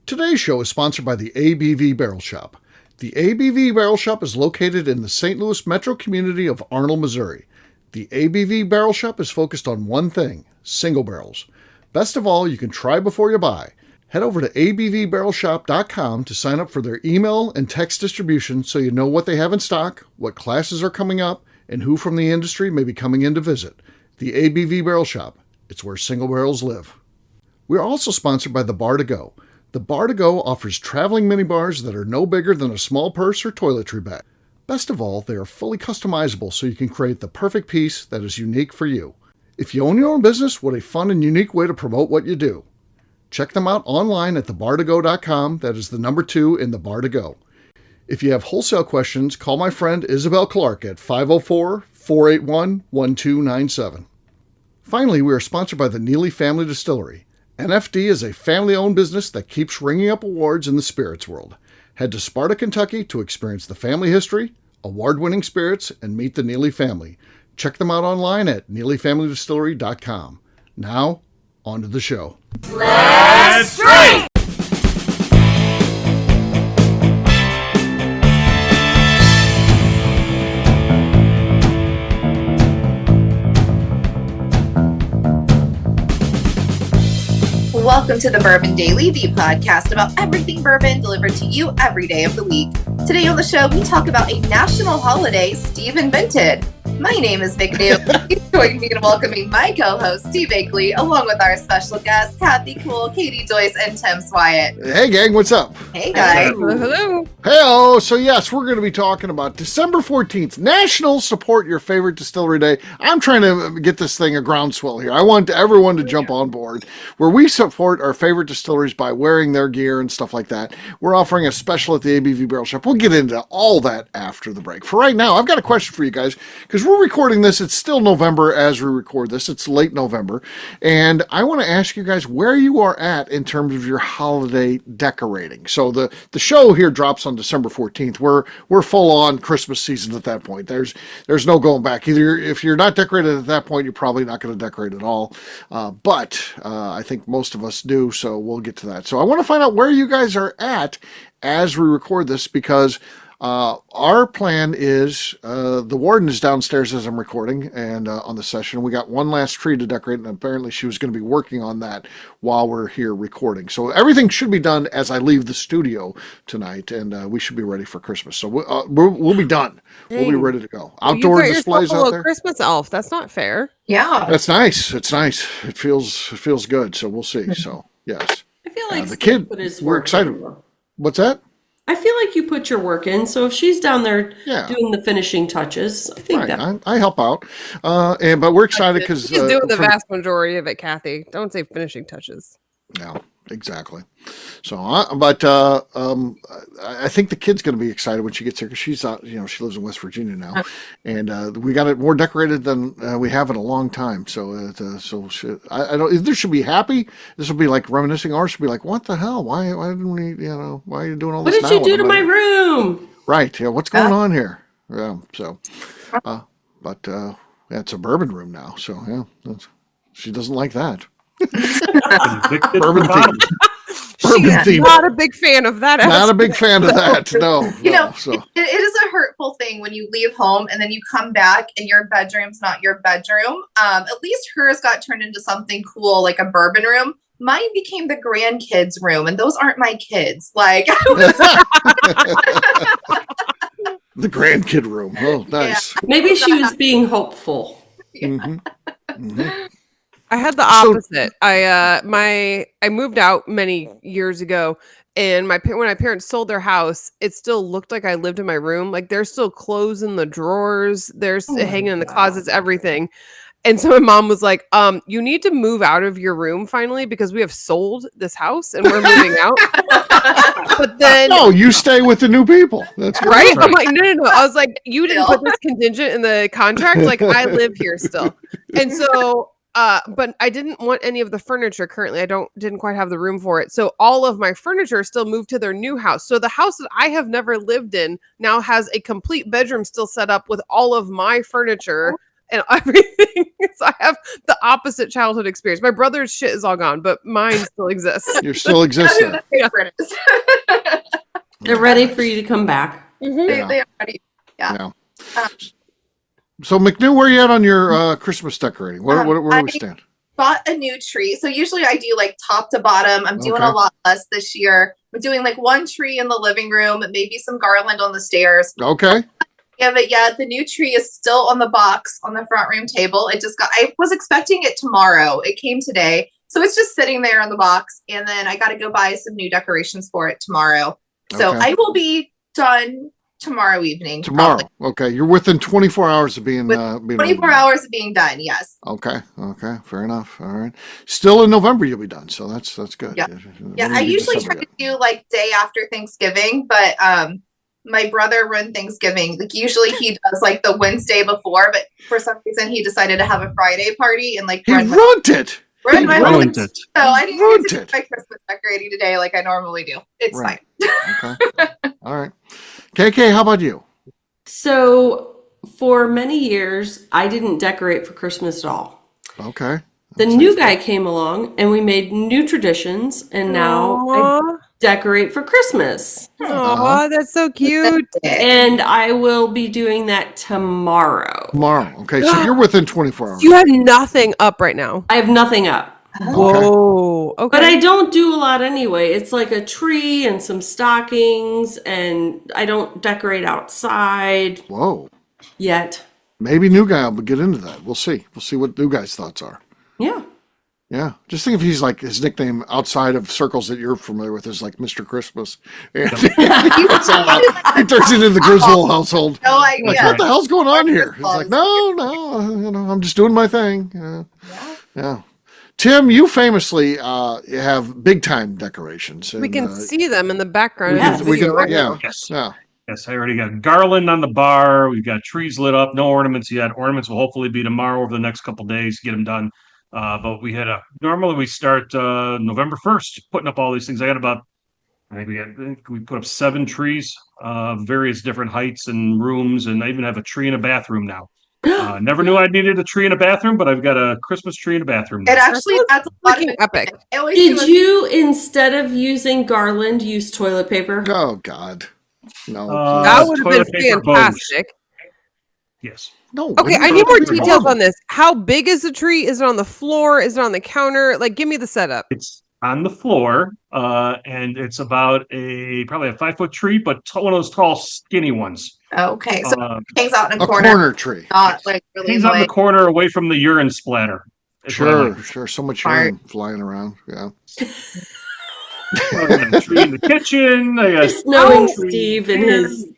Today's show is sponsored by the ABV Barrel Shop. The ABV Barrel Shop is located in the St. Louis metro community of Arnold, Missouri. The ABV Barrel Shop is focused on one thing, single barrels. Best of all, you can try before you buy. Head over to abvbarrelshop.com to sign up for their email and text distribution so you know what they have in stock, what classes are coming up, and who from the industry may be coming in to visit. The ABV Barrel Shop. It's where single barrels live. We're also sponsored by the Bar to Go. The Bar to Go offers traveling minibars that are no bigger than a small purse or toiletry bag. Best of all, they are fully customizable so you can create the perfect piece that is unique for you. If you own your own business, what a fun and unique way to promote what you do. Check them out online at thebartogo.com. That is the number 2 in the Bar to Go. If you have wholesale questions, call my friend Isabel Clark at 504-481-1297. Finally, we are sponsored by the Neely Family Distillery. NFD is a family-owned business that keeps ringing up awards in the spirits world. Head to Sparta, Kentucky to experience the family history, award-winning spirits, and meet the Neely family. Check them out online at neelyfamilydistillery.com. Now, on to the show. Let's drink! Welcome to the Bourbon Daily, the podcast about everything bourbon delivered to you every day of the week. Today on the show, we talk about a national holiday Steve invented. My name is McNew. Please join me in welcoming my co-host, Steve Akeley, along with our special guests, Kathy Cool, Katie Joyce, and Tim Swyatt. Hey, gang, what's up? Hey, guys. Hello. Hey, so yes, we're going to be talking about December 14th, National Support Your Favorite Distillery Day. I'm trying to get this thing a groundswell here. I want everyone to jump on board, where we support our favorite distilleries by wearing their gear and stuff like that. We're offering a special at the ABV Barrel Shop. We'll get into all that after the break. For right now, I've got a question for you guys, because we're recording this. It's still November as we record this. It's late November. And I want to ask you guys where you are at in terms of your holiday decorating. So the show here drops on December 14th. We're full on Christmas season at that point. There's no going back. Either if you're not decorated at that point, you're probably not going to decorate at all. But I think most of us do, so we'll get to that. So I want to find out where you guys are at as we record this, because our plan is the warden is downstairs as I'm recording and on the session. We got one last tree to decorate, and apparently she was going to be working on that while we're here recording. So everything should be done as I leave the studio tonight, and we should be ready for Christmas. So we'll be done. We'll be ready to go. Outdoor displays out there. Christmas elf. That's not fair. Yeah. That's nice. It's nice. It feels good. So we'll see. So yes. I feel like the kid. We're excited. What's that? I feel like you put your work in, so if she's down there doing the finishing touches, I think I help out. But we're excited because she's doing the vast majority of it, Kathy. Don't say finishing touches. Yeah, exactly. So, I think the kid's going to be excited when she gets here because she's out. She lives in West Virginia now, and we got it more decorated than we have in a long time. So, I don't. This should be happy. This will be like reminiscing. Ours should be like, what the hell? Why didn't we? Why are you doing all this? What did you do to my room? Right. Yeah. What's going on here? Yeah. So, it's a bourbon room now. So yeah, she doesn't like that. Bourbon theme. She's not a big fan of that. Not a big fan of that. No. It is a hurtful thing when you leave home and then you come back and your bedroom's not your bedroom. At least hers got turned into something cool, like a bourbon room. Mine became the grandkids' room, and those aren't my kids. Like the grandkid room. Oh, nice. Yeah. Maybe she was being hopeful. Yeah. Mm-hmm. Mm-hmm. I had the opposite. I moved out many years ago, and when my parents sold their house, it still looked like I lived in my room. Like there's still clothes in the drawers, there's hanging in the closets, everything. And so my mom was like, you need to move out of your room finally because we have sold this house and we're moving out. But then no, you stay with the new people. That's right. I'm like, no. I was like, you didn't put this contingent in the contract. Like I live here still. And so but I didn't want any of the furniture currently. I didn't quite have the room for it. So all of my furniture still moved to their new house. So the house that I have never lived in now has a complete bedroom still set up with all of my furniture and everything. So I have the opposite childhood experience. My brother's shit is all gone, but mine still exists. You still exist. Who the favorite is. They're ready for you to come back. Mm-hmm. They are ready. Yeah. So McNew, where are you at on your Christmas decorating? Where do we stand? Bought a new tree. So usually I do like top to bottom. I'm doing a lot less this year. We're doing like one tree in the living room, maybe some garland on the stairs. Okay. Yeah, but the new tree is still on the box on the front room table. I was expecting it tomorrow. It came today. So it's just sitting there on the box. And then I got to go buy some new decorations for it tomorrow. So I will be done tomorrow evening. Tomorrow. Probably. Okay. You're within 24 hours of being 24 hours of being done. Yes. Okay. Fair enough. All right. Still in November, you'll be done. So that's good. Yeah. I usually try to do like day after Thanksgiving, but my brother ruined Thanksgiving. Like usually he does like the Wednesday before, but for some reason he decided to have a Friday party and like he ruined it. So I didn't get to do my Christmas decorating today like I normally do. It's fine. Okay. All right. KK, how about you? So for many years, I didn't decorate for Christmas at all. Okay. The new guy came along and we made new traditions, and now I decorate for Christmas. Oh, that's so cute. And I will be doing that tomorrow. Okay. So you're within 24 hours. You have nothing up right now. I have nothing up. Whoa. Okay. But I don't do a lot anyway. It's like a tree and some stockings, and I don't decorate outside. Whoa. Yet. Maybe new guy will get into that. We'll see. We'll see what new guy's thoughts are. Yeah. Yeah. Just think if he's like his nickname outside of circles that you're familiar with is like Mr. Christmas. And he turns into the Griswold household. No idea. Like, what the hell's going on here? He's like, no, I'm just doing my thing. Yeah. Tim, you famously have big time decorations. And, we can see them in the background. Yes, I already got garland on the bar. We've got trees lit up. No ornaments yet. Ornaments will hopefully be tomorrow over the next couple of days to get them done. But we had normally we start November 1st putting up all these things. I think we put up 7 trees, various different heights and rooms, and I even have a tree in a bathroom now. Never knew I needed a tree in a bathroom, but I've got a Christmas tree in a bathroom now. It actually adds a lot of epic. Did you, instead of using garland, use toilet paper? Oh, God. No. That would have been fantastic. Yes. No. Okay, I need more details on this. How big is the tree? Is it on the floor? Is it on the counter? Like, give me the setup. It's on the floor, and it's about probably a 5-foot tree, but one of those tall, skinny ones. Okay, so it hangs out in a corner tree. Not like really hangs out in the corner away from the urine splatter. Sure. So much urine flying around. Yeah. Tree in the kitchen. Just knowing Steve and his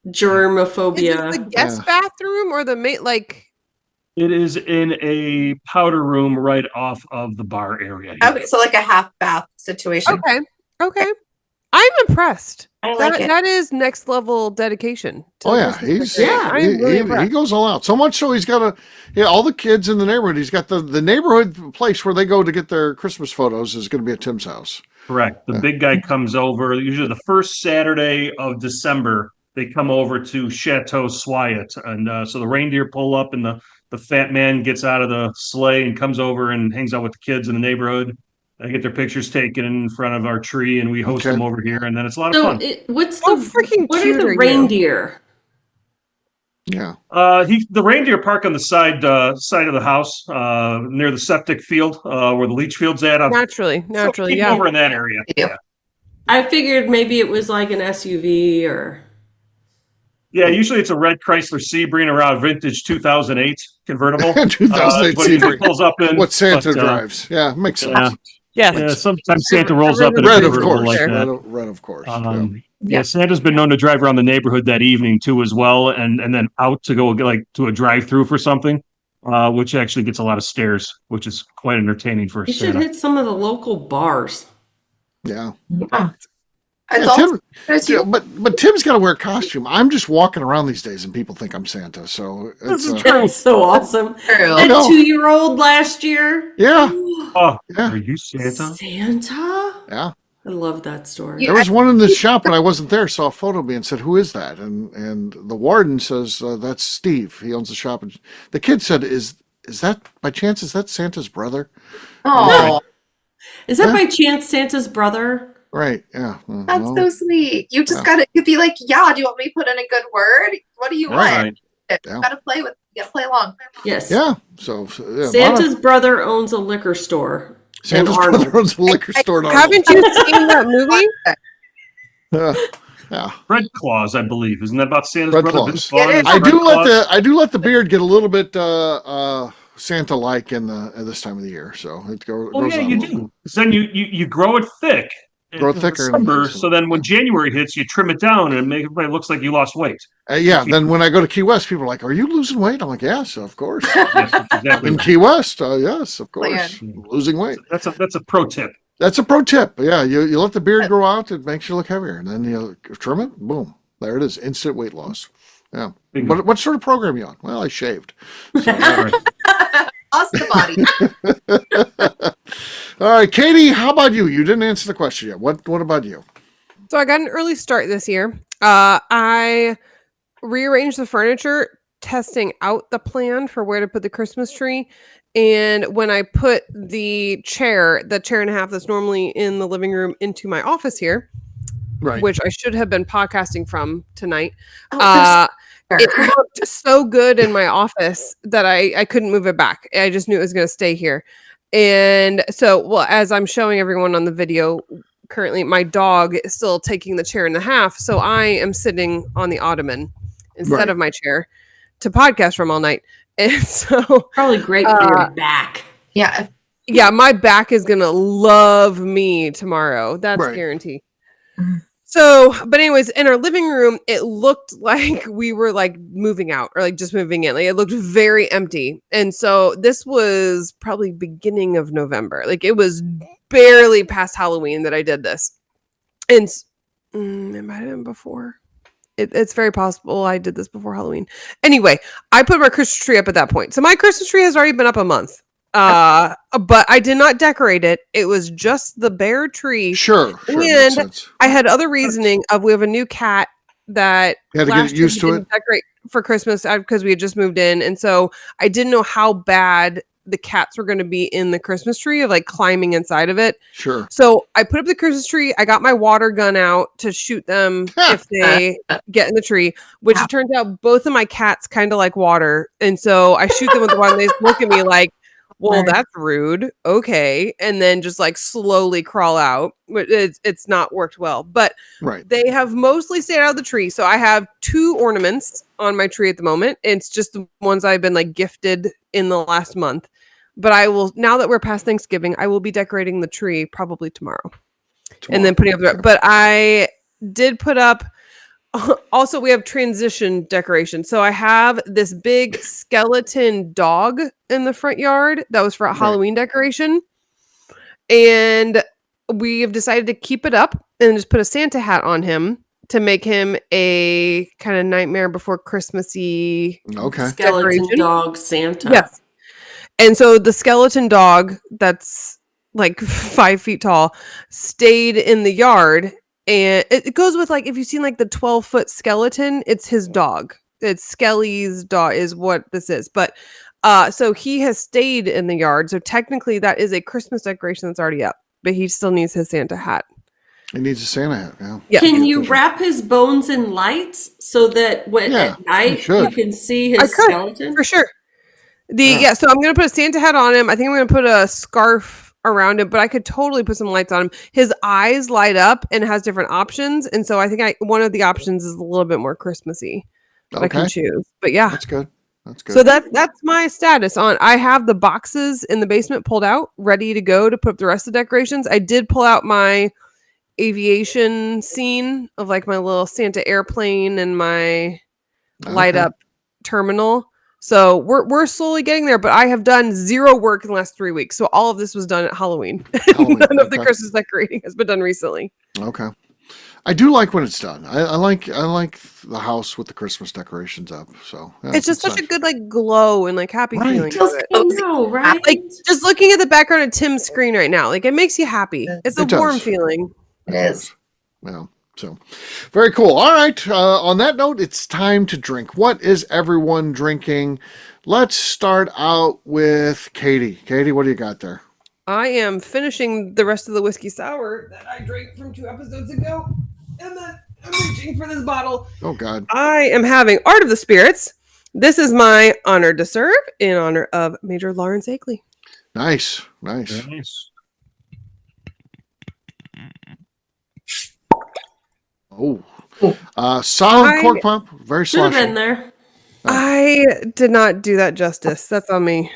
germophobia. Is it the guest bathroom or the It is in a powder room right off of the bar area. Okay, so like a half bath situation. Okay. I'm impressed. I like it. That is next level dedication. He goes all out. So much so he's got all the kids in the neighborhood. He's got the neighborhood place where they go to get their Christmas photos is going to be at Tim's house. Correct. The big guy comes over usually the first Saturday of December. They come over to Chateau Swyatt, and so the reindeer pull up, and the fat man gets out of the sleigh and comes over and hangs out with the kids in the neighborhood. They get their pictures taken in front of our tree, and we host them over here, and then it's a lot of fun. What are the reindeer? Yeah. The reindeer park on the side of the house, near the septic field, where the leach field's at. Naturally, over in that area. Yeah. I figured maybe it was like an SUV or. Yeah, usually it's a red Chrysler Sebring around vintage 2008 convertible. 2008 Sebring pulls up in what Santa drives. Yeah, makes sense. Yeah, sometimes Santa rolls up in a red, convertible like that. Red, of course. Santa's been known to drive around the neighborhood that evening too, as well, and then out to go like to a drive-through for something, which actually gets a lot of stares, which is quite entertaining for you Santa. You should hit some of the local bars. Yeah. But Tim's got to wear a costume. I'm just walking around these days, and people think I'm Santa. So it's so awesome. That 2-year-old last year. Yeah. Are you Santa? Santa? Yeah. I love that store. There was one in the shop when I wasn't there, saw a photo of me and said, "Who is that?" And the warden says, "That's Steve. He owns the shop." And the kid said, "Is that by chance? Is that Santa's brother?" Oh, Is that by chance Santa's brother? Right. Yeah. that's so sweet. You just gotta be like, yeah. Do you want me to put in a good word? What do you want? Right. You gotta play along. Yes. Yeah. So Santa's brother owns a liquor store. Santa's brother owns a liquor store. Haven't you seen that movie? Yeah. Red Claws, I believe. Isn't that about Santa's Red brother? Claws. Vince Vaughn is I Red do Claws? let the beard get a little bit Santa-like in this time of the year, so it grows Oh, yeah, on you a little do. 'Cause then you grow it thick. Grow in thicker. December, so then when January hits, you trim it down and everybody looks like you lost weight. Then when I go to Key West, people are like, "Are you losing weight?" I'm like, "Yes, of course." Yes, exactly. In Key West, yes, of course, losing weight. That's a pro tip. That's a pro tip. Yeah, you let the beard grow out; it makes you look heavier, and then you trim it. Boom, there it is, instant weight loss. Yeah. What sort of program are you on? Well, I shaved. So, Lost the body. all right, Katie, how about you? You didn't answer the question yet. What about you? So I got an early start this year. I rearranged the furniture, testing out the plan for where to put the Christmas tree. And when I put the chair and a half that's normally in the living room into my office here, Right. which I should have been podcasting from tonight. It looked so good in my office that I couldn't move it back. I just knew it was going to stay here. And so, as I'm showing everyone on the video, currently my dog is still taking the chair in the half. So I am sitting on the ottoman instead of my chair to podcast from all night. And so probably great for your back. Yeah. Yeah, my back is going to love me tomorrow. That's guaranteed. So, but anyways, in our living room, it looked like we were like moving out or like just moving in. Like it looked very empty. And so this was probably beginning of November. Like it was barely past Halloween that I did this. And it might have been before. It's very possible I did this before Halloween. Anyway, I put my Christmas tree up at that point. So my Christmas tree has already been up a month. But I did not decorate it. It was just the bare tree. Sure. And I had other reasoning of we have a new cat that you had to get used to it. Decorate for Christmas because we had just moved in, and so I didn't know how bad the cats were going to be in the Christmas tree of like climbing inside of it. Sure. So I put up the Christmas tree. I got my water gun out to shoot them if they get in the tree, which it turns out both of my cats kind of like water, and so I shoot them with the water. And they just look at me like, well, that's rude. Okay. And then just like slowly crawl out. It's not worked well, but they have mostly stayed out of the tree. So I have 2 ornaments on my tree at the moment. It's just the ones I've been like gifted in the last month. But I will, now that we're past Thanksgiving, I will be decorating the tree probably tomorrow. And then putting up the, but I did put up. Also, we have transition decoration. So I have this big skeleton dog in the front yard that was for a Halloween decoration. And we have decided to keep it up and just put a Santa hat on him to make him a kind of Nightmare Before Christmassy skeleton dog Santa. Yes. And so the skeleton dog that's like 5 feet tall stayed in the yard. And it goes with like, if you've seen like the 12-foot skeleton, it's his dog. It's Skelly's dog is what this is. But so he has stayed in the yard. So technically that is a Christmas decoration that's already up, but he still needs his Santa hat. He needs a Santa hat. Yeah. Can you wrap his bones in lights so that when at night you can see his skeleton? For sure. So I'm going to put a Santa hat on him. I think I'm going to put a scarf around him, but I could totally put some lights on him. His eyes light up and has different options, and so I think one of the options is a little bit more Christmassy. I can choose, but yeah, that's good. So that's my status on. I have the boxes in the basement pulled out, ready to go to put up the rest of the decorations. I did pull out my aviation scene of like my little Santa airplane and my light up terminal. So we're slowly getting there, but I have done 0 work in the last 3 weeks. So all of this was done at Halloween. None of the Christmas decorating has been done recently. Okay. I do like when it's done. I like the house with the Christmas decorations up. So it's just such a good like glow and like happy feeling. Right? Like just looking at the background of Tim's screen right now, like it makes you happy. It's a warm feeling. It is. Well, so very cool. All right. On that note, it's time to drink. What is everyone drinking? Let's start out with Katie. Katie, what do you got there? I am finishing the rest of the whiskey sour that I drank from 2 episodes ago. And then I'm reaching for this bottle. Oh, God. I am having Art of the Spirits. This is my honor to serve in honor of Major Lawrence Akeley. Nice. Very nice. Oh, solid cork pump. Very Should have sloshy. been there. I did not do that justice. That's on me.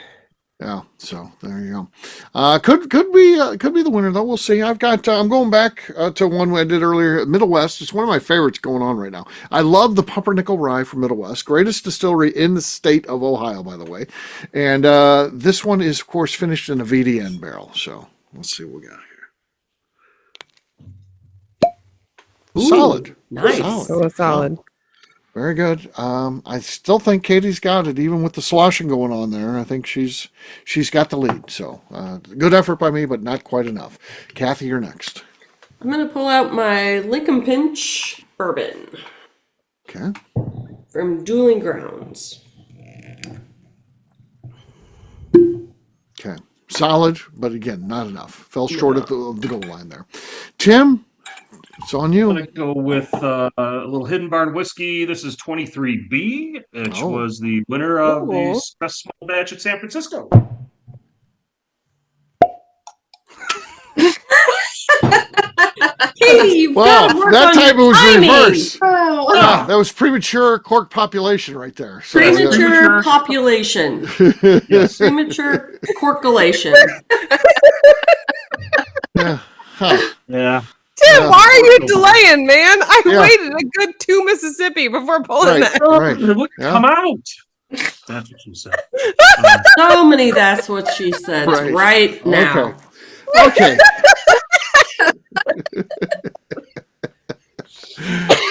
Yeah, so there you go. Could be the winner though. We'll see. I've got. I'm going back to one I did earlier. Middle West. It's one of my favorites going on right now. I love the Pumpernickel Rye from Middle West. Greatest distillery in the state of Ohio, by the way. And this one is, of course, finished in a VDN barrel. So let's see what we got here. Ooh, Solid. nice. Solid. Very good. I still think Katie's got it, even with the sloshing going on there. I think she's got the lead. So good effort by me, but not quite enough. Kathy, you're next. I'm going to pull out my Lincoln Pinch bourbon Okay. from Dueling Grounds. Okay. Solid, but again, not enough. Fell short of the goal line there. Tim, it's on I'm you. going to go with a little Hidden Barn whiskey. This is 23B, which was the winner of the Best Small Batch at San Francisco. Katie, you've got to work that on time it your was timing. reverse. Oh, Yeah, that was premature cork population right there. So, Premature population. Yes. Premature corkulation. yeah. Huh. Yeah. Tim, Yeah. why are you delaying, man? I Yeah. waited a good 2 Mississippi before pulling Right. that. Right. Look, Yeah. come out. That's what she said. So many that's what she said right now. Okay.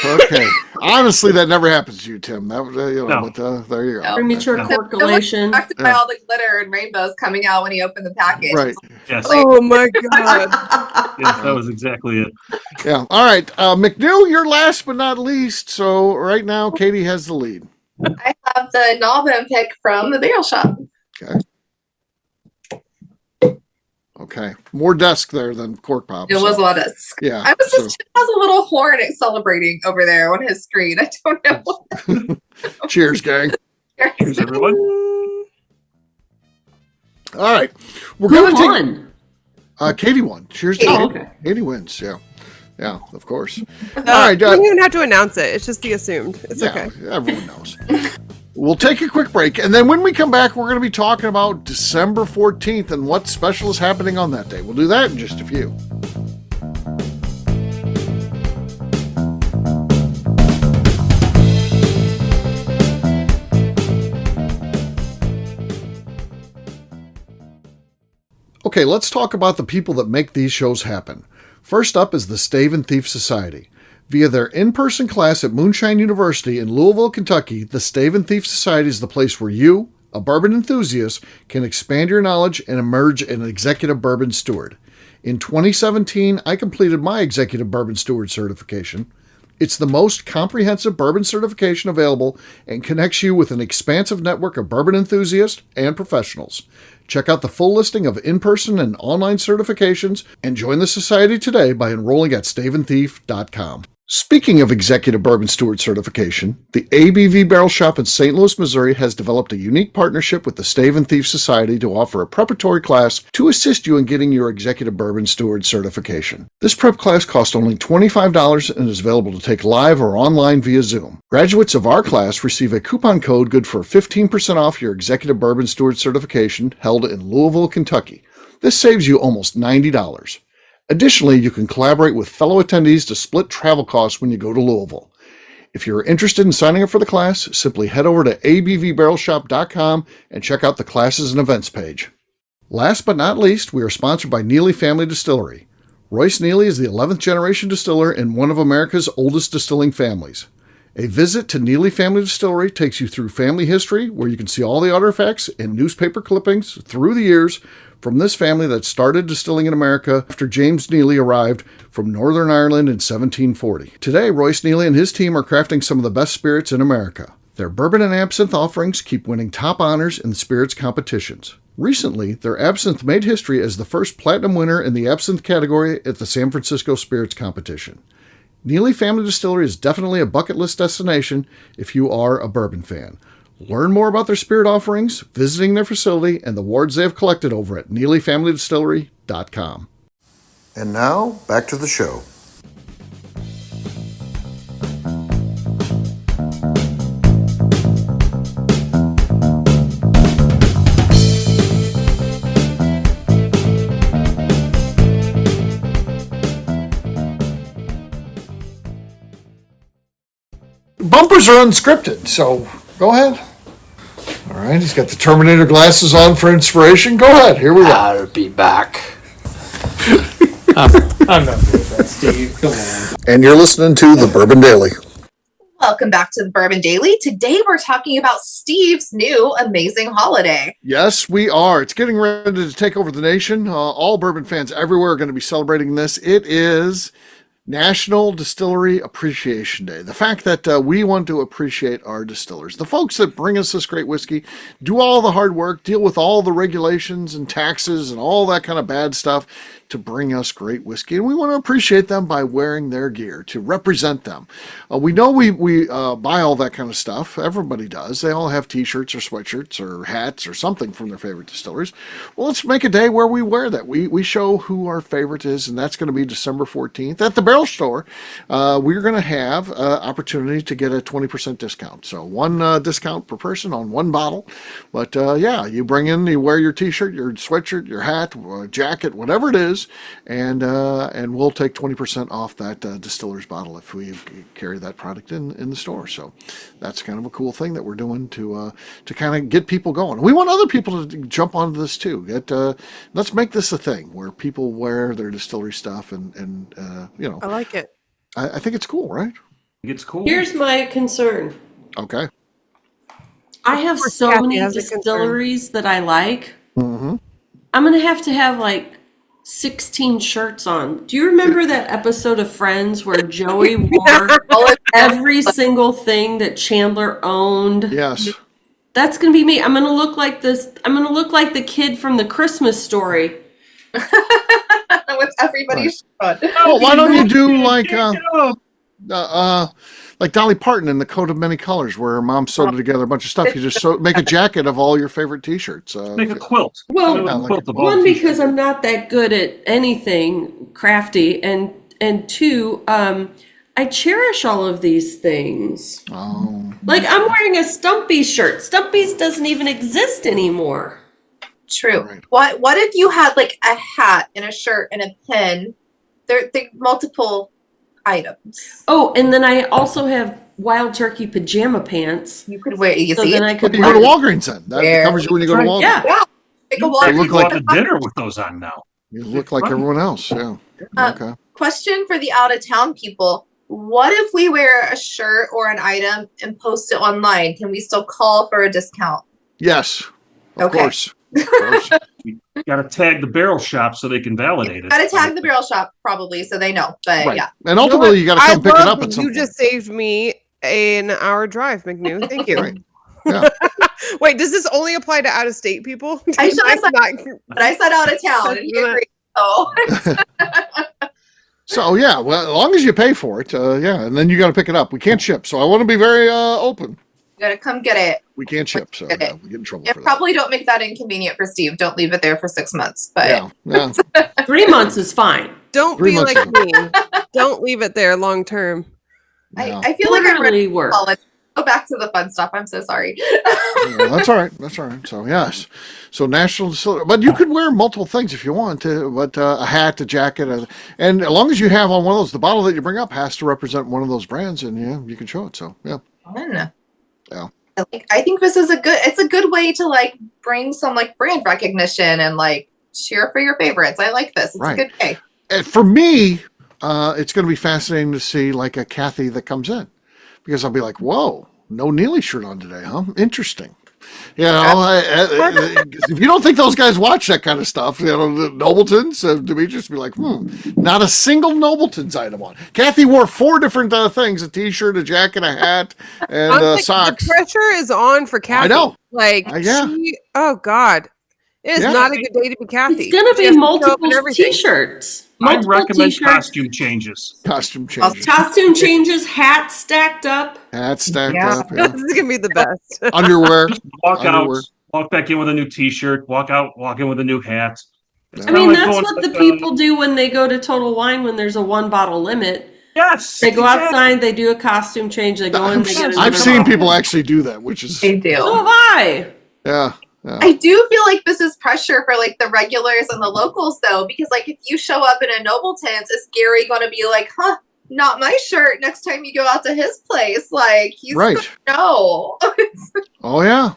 Okay. Honestly, that never happens to you, Tim. That was, No. but there you go. Premature No. corkulation. Talked about all the glitter and rainbows coming out when he opened the package. Right. Yes. Oh my god. Yes, that was exactly it. Yeah. All right. McNew, you're last but not least. So right now, Katie has the lead. I have the Nobbin pick from the Barrel Shop. Okay. More desk there than cork pop. It was a lot of. Yeah. I was just has a little horn celebrating over there on his screen. I don't know. Cheers, gang. Cheers, everyone. All right. We're Who going to won? Katie won. Cheers to Oh, Katie. okay. Katie wins. Yeah. Yeah, of course. All You right. don't even have to announce it. It's just the assumed. It's okay. Everyone knows. We'll take a quick break, and then when we come back, we're going to be talking about December 14th and what special is happening on that day. We'll do that in just a few. Okay, let's talk about the people that make these shows happen. First up is the Stave and Thief Society. Via their in-person class at Moonshine University in Louisville, Kentucky, the Stave and Thief Society is the place where you, a bourbon enthusiast, can expand your knowledge and emerge an executive bourbon steward. In 2017, I completed my executive bourbon steward certification. It's the most comprehensive bourbon certification available and connects you with an expansive network of bourbon enthusiasts and professionals. Check out the full listing of in-person and online certifications and join the society today by enrolling at staveandthief.com. Speaking of Executive Bourbon Steward certification, the ABV Barrel Shop in St. Louis, Missouri has developed a unique partnership with the Stave and Thief Society to offer a preparatory class to assist you in getting your Executive Bourbon Steward certification. This prep class costs only $25 and is available to take live or online via Zoom. Graduates of our class receive a coupon code good for 15% off your Executive Bourbon Steward certification held in Louisville, Kentucky. This saves you almost $90. Additionally, you can collaborate with fellow attendees to split travel costs when you go to Louisville. If you're interested in signing up for the class, simply head over to abvbarrelshop.com and check out the classes and events page. Last but not least, we are sponsored by Neely Family Distillery. Royce Neely is the 11th generation distiller in one of America's oldest distilling families. A visit to Neely Family Distillery takes you through family history, where you can see all the artifacts and newspaper clippings through the years from this family that started distilling in America after James Neely arrived from Northern Ireland in 1740. Today, Royce Neely and his team are crafting some of the best spirits in America. Their bourbon and absinthe offerings keep winning top honors in the spirits competitions. Recently, their absinthe made history as the first platinum winner in the absinthe category at the San Francisco Spirits Competition. Neely Family Distillery is definitely a bucket list destination if you are a bourbon fan. Learn more about their spirit offerings, visiting their facility, and the awards they have collected over at NeelyFamilyDistillery.com. And now, back to the show. Bumpers are unscripted, so go ahead. All right, he's got the Terminator glasses on for inspiration. Go ahead, here we go. I'll be back. I'm not good at that, Steve. Come on. And you're listening to The Bourbon Daily. Welcome back to the Bourbon Daily. Today we're talking about Steve's new amazing holiday. Yes, we are. It's getting ready to take over the nation. All bourbon fans everywhere are going to be celebrating this. It is National Distillery Appreciation Day. The fact that we want to appreciate our distillers, the folks that bring us this great whiskey, do all the hard work, deal with all the regulations and taxes and all that kind of bad stuff to bring us great whiskey. And we want to appreciate them by wearing their gear to represent them. We know we buy all that kind of stuff. Everybody does. They all have t-shirts or sweatshirts or hats or something from their favorite distillers. Well, let's make a day where we wear that. We show who our favorite is, and that's going to be December 14th at the Barrel Store. We're going to have opportunity to get a 20% discount. So one discount per person on one bottle. But yeah, you bring in, you wear your t-shirt, your sweatshirt, your hat, jacket, whatever it is, and we'll take 20% off that distiller's bottle if we carry that product in the store. So that's kind of a cool thing that we're doing to kind of get people going. We want other people to jump onto this too. Let's make this a thing where people wear their distillery stuff and you know. I like it. I think it's cool, right? It's cool. Here's my concern. Okay. I have course, so Kathy many has a concern. distilleries that I like. Mm-hmm. I'm going to have like 16 shirts on. Do you remember that episode of Friends where Joey wore every single thing that Chandler owned? Yes. That's going to be me. I'm going to look like this. I'm going to look like the kid from the Christmas Story. With everybody's shirt on. Oh, why don't you do like Dolly Parton in The Coat of Many Colors, where her mom sewed together a bunch of stuff. You just make a jacket of all your favorite T-shirts. Make a quilt. Well, Quilt of all one, t-shirts. because I'm not that good at anything crafty, and two, I cherish all of these things. Oh. Like I'm wearing a Stumpy's shirt. Stumpy's doesn't even exist anymore. True. Right. What if you had like a hat and a shirt and a pin? They're multiple items. Oh, and then I also have Wild Turkey pajama pants. You could wear. You So see, then I could You go to Walgreens then. That covers you when you go to Walgreens. Yeah. Take a You walk. look go like- out to dinner with those on now. You look like everyone else. Yeah. Okay. Question for the out of town people: what if we wear a shirt or an item and post it online? Can we still call for a discount? Yes. Of Okay. course. Of course. Got to tag the barrel shop so they can validate it. Got to tag the barrel shop probably so they know. But Right. yeah, And ultimately, you got to come pick it up at some You point. just saved me an hour drive, McNew. Thank you. Right. Yeah. Wait, does this only apply to out of state people? I should have That's said- not- but I said out of town and he agreed. So So yeah, well, as long as you pay for it, yeah, and then you got to pick it up. We can't ship, so I want to be very open. you gotta come get it. We can't ship, so yeah, we get in trouble And for that. probably don't make that inconvenient for Steve. Don't leave it there for 6 months. But Yeah, yeah. 3 months is fine. Don't 3 be months like ago. me. Don't leave it there long term. Yeah. I feel like I'm ready Quarterly work. to call it. Go back to the fun stuff. I'm so sorry. Yeah, that's all right. That's all right. So yes, so national distillery, but you could wear multiple things if you want to. But a hat, a jacket, and as long as you have on one of those, the bottle that you bring up has to represent one of those brands, and yeah, you can show it. So yeah, Fun. Yeah. I think this is it's a good way to like bring some like brand recognition and like cheer for your favorites. I like this. It's Right. a good way. and for me, it's going to be fascinating to see like a Kathy that comes in, because I'll be like, whoa, no Neely shirt on today, huh? Interesting. You know, if you don't think those guys watch that kind of stuff, you know, the Nobletons, Demetrius would be like, not a single Nobletons item on. Kathy wore 4 different things: a T-shirt, a jacket, a hat, and socks. The pressure is on for Kathy. I know. Like, oh God. It is not a good day to be Kathy. It's going to be multiple T-shirts. I recommend costume changes. Costume changes. Costume changes, hats stacked up. Hats stacked up. Yeah. This is going to be the best. Underwear. Walk out, walk back in with a new T-shirt, walk in with a new hat. I mean, that's what the people do when they go to Total Wine when there's a 1-bottle limit. Yes. They go outside, they do a costume change, they go in, they get another I've seen bottle. people actually do that, which is... They do. So have I. Yeah. I do feel like this is pressure for like the regulars and the locals though, because like if you show up in a Nobleton's, is Gary going to be like, not my shirt next time you go out to his place? Like he's right. No. Oh yeah.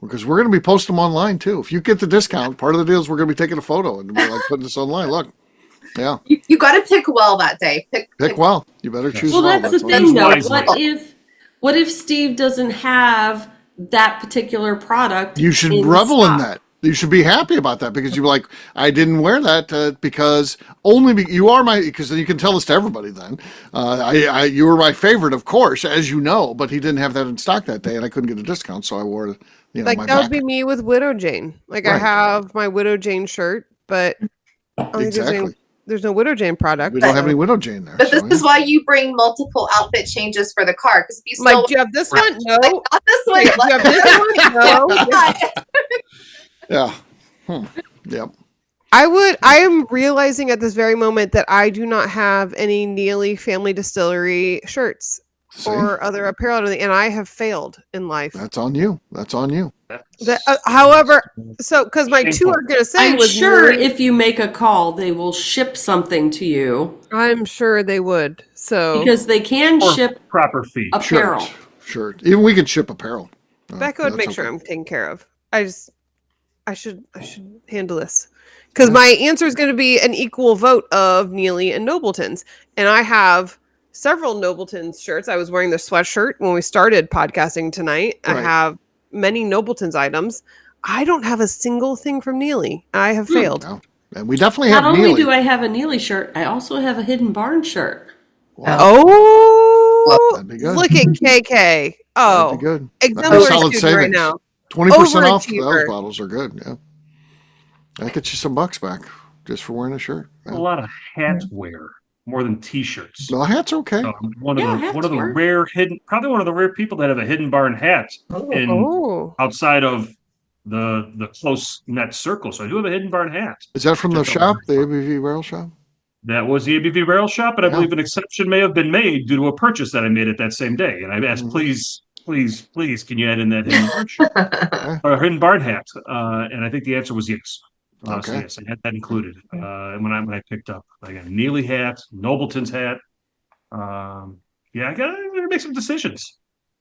Because we're going to be posting them online too. If you get the discount, part of the deal is we're going to be taking a photo and we're like putting this online. Look. Yeah. You got to pick well that day. Pick well. You better choose well. well. That's the thing though. What if Steve doesn't have that particular product? You should revel in that. You should be happy about that because you're like, I didn't wear that because you are my, because then you can tell this to everybody then. You were my favorite, of course, as you know, but he didn't have that in stock that day and I couldn't get a discount. So I wore it, like my that would be me with Widow Jane. Like I have my Widow Jane shirt, but there's no Widow Jane product. We don't have any Widow Jane there. But this is why you bring multiple outfit changes for the car. Because if you like, do you have this one? No. Like, not this one. Do you have this one? No. Yeah. Yep. I am realizing at this very moment that I do not have any Neely Family Distillery shirts or other apparel, and I have failed in life. That's on you. However, so because my 2 are going to say, I'm sure if you make a call, they will ship something to you. I'm sure they would. So because they can ship proper fee apparel. Sure. Even we can ship apparel. Becca would make sure I'm taken care of. I should handle this because my answer is going to be an equal vote of Neely and Nobletons, and I have several Nobletons shirts. I was wearing the sweatshirt when we started podcasting tonight. Right. I have many Nobletons items. I don't have a single thing from Neely. I have failed. No. And we definitely have Neely. Not only do I have a Neely shirt, I also have a Hidden Barn shirt. Wow. Oh, that'd be good. Look at KK. Oh, that'd be good. Exemplary student right now. 20% off. Those bottles are good. Yeah. That gets you some bucks back just for wearing a shirt. Yeah. A lot of hat wear more than T-shirts. No, hats are okay. One of the rare probably one of the rare people that have a Hidden Barn hat outside of the close net circle. So I do have a Hidden Barn hat. Is that from the shop, the ABV Barrel Shop? That was the ABV Barrel Shop, and I believe an exception may have been made due to a purchase that I made it that same day. And I asked, please, can you add in that Hidden Barn shirt or Hidden Barn hat? And I think the answer was yes. So yes, I had that included. And when I picked up, I got a Neely hat, Nobleton's hat. I gotta make some decisions.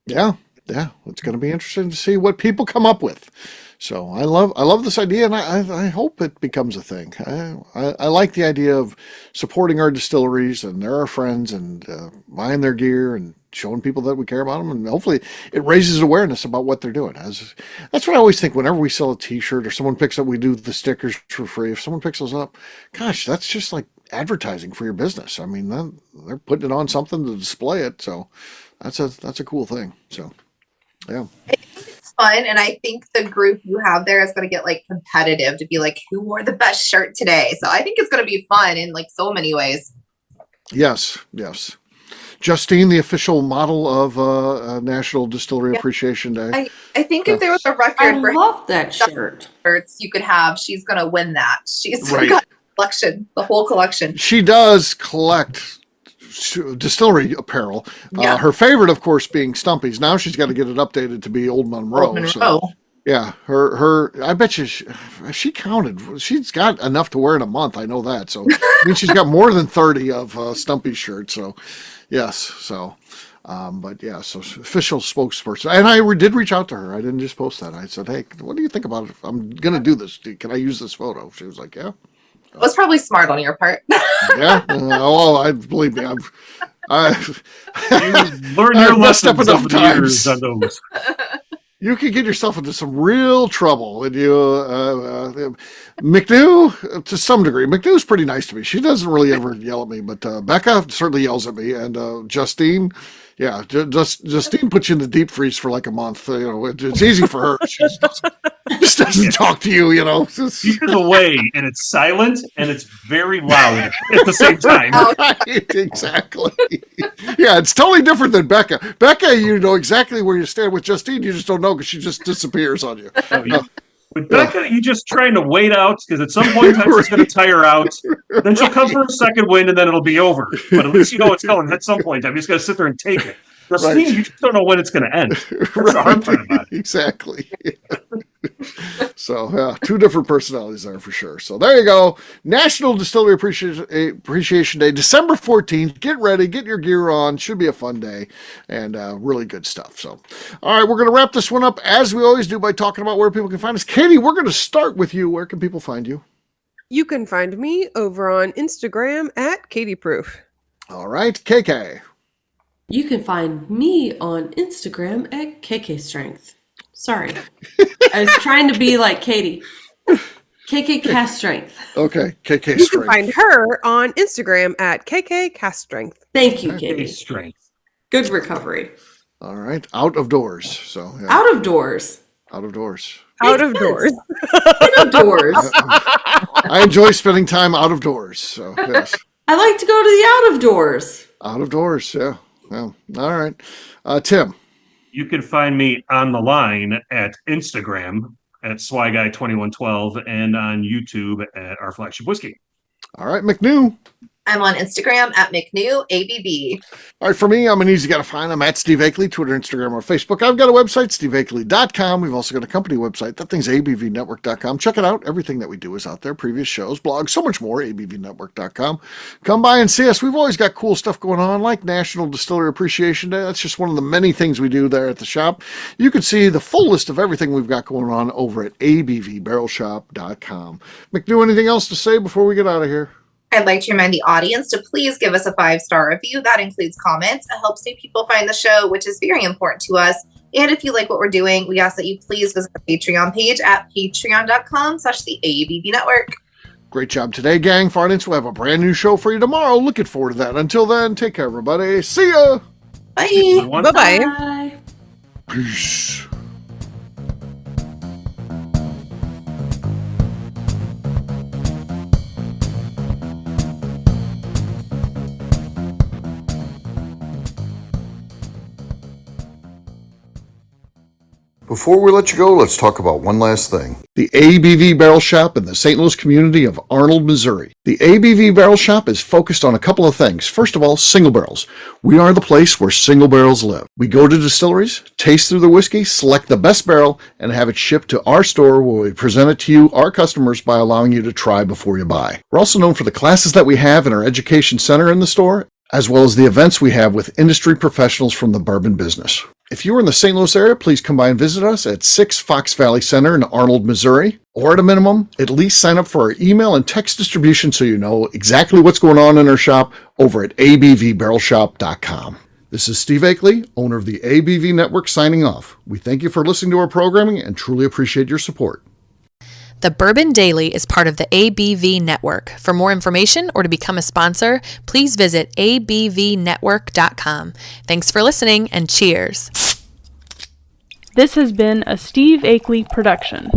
Yeah, it's going to be interesting to see what people come up with. So I love this idea, and I hope it becomes a thing. I like the idea of supporting our distilleries, and they're our friends, and buying their gear and showing people that we care about them, and hopefully it raises awareness about what they're doing. That's what I always think whenever we sell a T-shirt or someone picks up, we do the stickers for free. If someone picks those up, gosh, that's just like advertising for your business. I mean, they're putting it on something to display it, so that's a cool thing. So, yeah. It's fun, and I think the group you have there is going to get like competitive to be like, who wore the best shirt today? So I think it's going to be fun in like so many ways. Yes. Justine, the official model of National Distillery Appreciation Day. I think if there was a record I love that shirt. Shirts you could have, she's going to win that. She's got the whole collection. She does collect distillery apparel. Her favorite, of course, being Stumpy's. Now she's got to get it updated to be Old Monroe. So, yeah, her. I bet you she counted. She's got enough to wear in a month. I know that. So I mean, she's got more than 30 of Stumpy's shirts. So yes. So, but yeah. So official spokesperson. And I did reach out to her. I didn't just post that. I said, hey, what do you think about it? I'm gonna do this. Can I use this photo? She was like, yeah. It was probably smart on your part. Yeah. I believe me. You learn your I've messed up lessons enough over the years times. on those. You can get yourself into some real trouble when you, McNew, to some degree. McNew's pretty nice to me. She doesn't really ever yell at me, but Becca certainly yells at me. And Justine, yeah, Justine puts you in the deep freeze for like a month. It's easy for her. She just doesn't talk to you, She's away, and it's silent, and it's very loud at the same time. Right, exactly. Yeah, it's totally different than Becca. Becca, you know exactly where you stand. With Justine, you just don't know because she just disappears on you. With Becca, you're just trying to wait out because at some point in time she's going to tire out. Then she'll come for a second wind, and then it'll be over. But at least you know it's coming at some point in time. You just got to sit there and take it. Justine, you just don't know when it's going to end. That's the hard part about it. Exactly. So, yeah, two different personalities there for sure. So, there you go. National Distillery Appreciation Day, December 14th. Get ready, get your gear on. Should be a fun day and really good stuff. So, all right, we're going to wrap this one up as we always do by talking about where people can find us. Katie, we're going to start with you. Where can people find you? You can find me over on Instagram at KatieProof. All right, KK. You can find me on Instagram at KKStrength. Sorry. I was trying to be like Katie. KK Cast Strength. Okay, KK You Strength. can find her on Instagram at KK Cast Strength. Thank you, Katie. Strength. Good recovery. All right, out of doors. So, yeah. Out of doors. Out of doors. Out of doors. Out of doors. I enjoy spending time out of doors. So, yes. I like to go to the out of doors. Out of doors, yeah. Well, all right. Tim. You can find me on the line at Instagram at SwyGuy2112 and on YouTube at Our Flagship Whiskey. All right, McNew. I'm on Instagram at McNew ABV. All right, for me, I'm an easy guy to find. I'm at Steve Akeley, Twitter, Instagram, or Facebook. I've got a website, steveakeley.com. We've also got a company website. That thing's abvnetwork.com. Check it out. Everything that we do is out there. Previous shows, blogs, so much more, abvnetwork.com. Come by and see us. We've always got cool stuff going on, like National Distillery Appreciation Day. That's just one of the many things we do there at the shop. You can see the full list of everything we've got going on over at abvbarrelshop.com. McNew, anything else to say before we get out of here? I'd like to remind the audience to please give us a 5-star review. That includes comments. It helps new people find the show, which is very important to us. And if you like what we're doing, we ask that you please visit the Patreon page at patreon.com/the ABV Network. Great job today, gang. For audience, we'll have a brand new show for you tomorrow. Looking forward to that. Until then, take care, everybody. See ya. Bye. Bye-bye. Bye. Peace. Before we let you go, let's talk about one last thing. The ABV Barrel Shop in the St. Louis community of Arnold, Missouri. The ABV Barrel Shop is focused on a couple of things. First of all, single barrels. We are the place where single barrels live. We go to distilleries, taste through the whiskey, select the best barrel, and have it shipped to our store where we present it to you, our customers, by allowing you to try before you buy. We're also known for the classes that we have in our education center in the store, as well as the events we have with industry professionals from the bourbon business. If you're in the St. Louis area, please come by and visit us at 6 Fox Valley Center in Arnold, Missouri. Or at a minimum, at least sign up for our email and text distribution so you know exactly what's going on in our shop over at abvbarrelshop.com. This is Steve Akeley, owner of the ABV Network, signing off. We thank you for listening to our programming and truly appreciate your support. The Bourbon Daily is part of the ABV Network. For more information or to become a sponsor, please visit abvnetwork.com. Thanks for listening and cheers. This has been a Steve Akeley production.